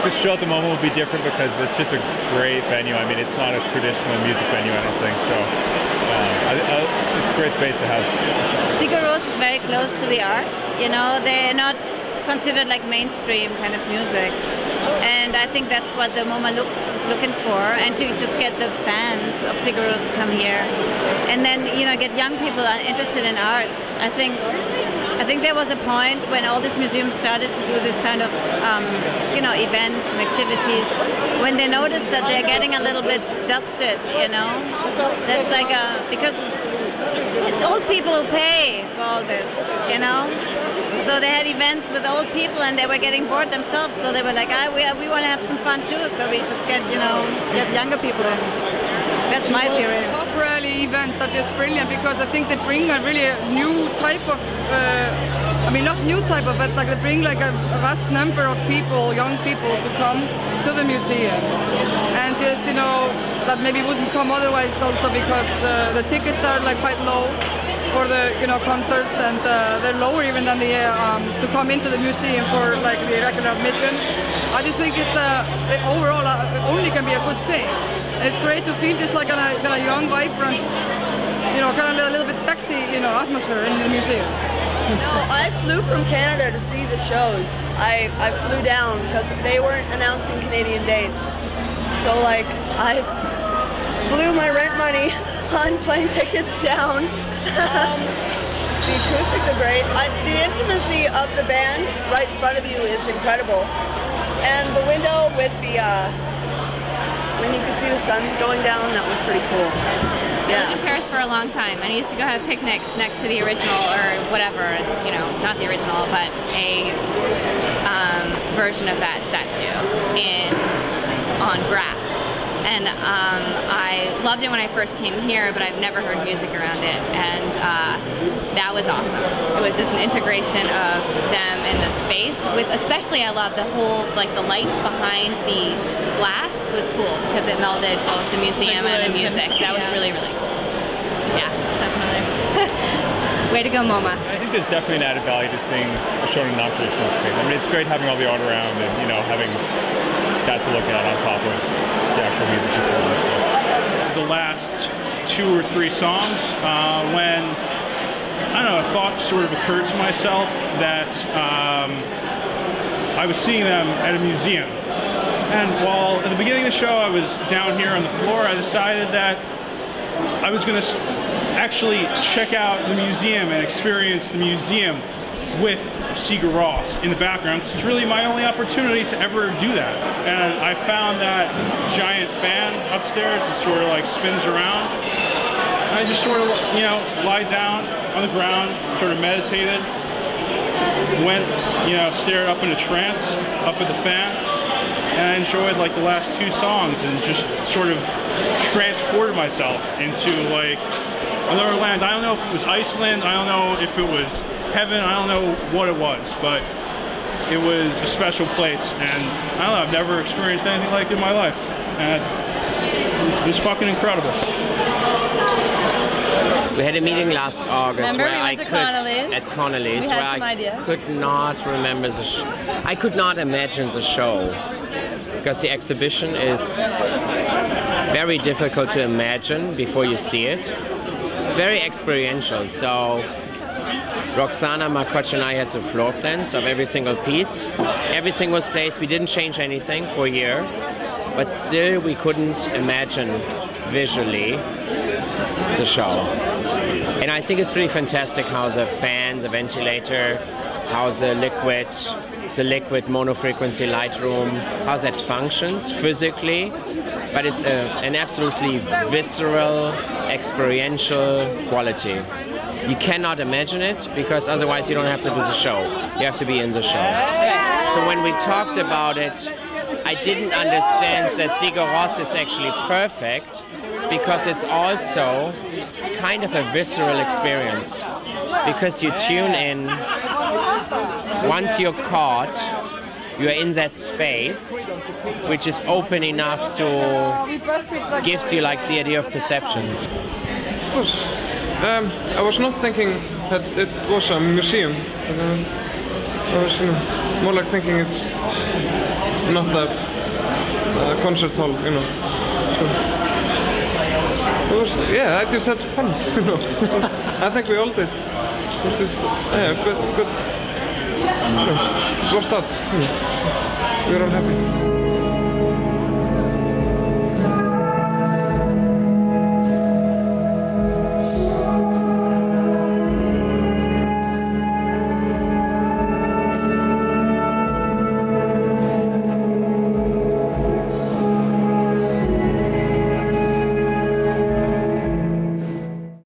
the show at the MoMA will be different because it's just a great venue. I mean, it's not a traditional music venue, I don't think, so it's a great space to have a show. Sigur is very close to the arts, you know, they're not considered like mainstream kind of music. And I think that's what the MoMA is looking for, and to just get the fans of Sigur to come here. And then, you know, get young people interested in arts. I think there was a point when all these museums started to do this kind of, you know, events and activities, when they noticed that they're getting a little bit dusted, you know. That's like because it's old people who pay for all this, you know. So they had events with old people and they were getting bored themselves, so they were like, we want to have some fun too, so we just get younger people in. That's my theory. PopRally events are just brilliant because I think they bring a really new type of, I mean not new type of, but like they bring like a vast number of people, young people, to come to the museum. And just, you know, that maybe wouldn't come otherwise also because the tickets are like quite low for the, you know, concerts, and they're lower even than the to come into the museum for like the regular admission. I just think it's overall it only can be a good thing, and it's great to feel just like kind of young, vibrant, you know, kind of a little bit sexy, you know, atmosphere in the museum. Well, I flew from Canada to see the shows. I flew down because they weren't announcing Canadian dates, so like I blew my rent money on plane tickets down. The acoustics are great. The intimacy of the band right in front of you is incredible. And the window with the, when you could see the sun going down, that was pretty cool. I lived in Paris for a long time, and I used to go have picnics next to the original, or whatever, you know, not the original, but a version of that statue on grass. And I loved it when I first came here, but I've never heard music around it, and that was awesome. It was just an integration of them in the space. Especially, I love the whole, like the lights behind the glass was cool because it melded both the museum and the music. That was really, really cool. Yeah, definitely. Way to go, MoMA. I think there's definitely an added value to seeing a show in a non-traditional space. I mean, it's great having all the art around and, you know, having that to look at on top of the actual music performance. The last 2 or 3 songs, when, I don't know, a thought sort of occurred to myself that I was seeing them at a museum. And while at the beginning of the show I was down here on the floor, I decided that I was going to actually check out the museum and experience the museum with Sigur Rós in the background. It's really my only opportunity to ever do that. And I found that giant fan upstairs that sort of like spins around. And I just sort of, you know, lie down on the ground, sort of meditated, went, you know, stared up in a trance, up at the fan, and I enjoyed like the last 2 songs and just sort of transported myself into like another land. I don't know if it was Iceland, I don't know if it was heaven, I don't know what it was, but it was a special place, and I don't know, I've never experienced anything like it in my life, and it was fucking incredible. We had a meeting last August where I could, at Connolly's, where I could not remember the I could not imagine the show, because the exhibition is very difficult to imagine before you see it. It's very experiential, so Roxana, my coach, and I had the floor plans of every single piece. Everything was placed. We didn't change anything for a year, but still we couldn't imagine visually the show. And I think it's pretty fantastic how the fan, the ventilator, how the liquid monofrequency light room, how that functions physically, but it's an absolutely visceral, experiential quality. You cannot imagine it, because otherwise you don't have to do the show. You have to be in the show. So when we talked about it, I didn't understand that Sigur Rós is actually perfect, because it's also kind of a visceral experience. Because you tune in, once you're caught, you're in that space, which is open enough to gives you like the idea of perceptions. I was not thinking that it was a museum. I was more like thinking it's not a concert hall, you know. So it was, yeah, I just had fun, you know. I think we all did. It was just, yeah, good, you know, worked out, you know. We were all happy.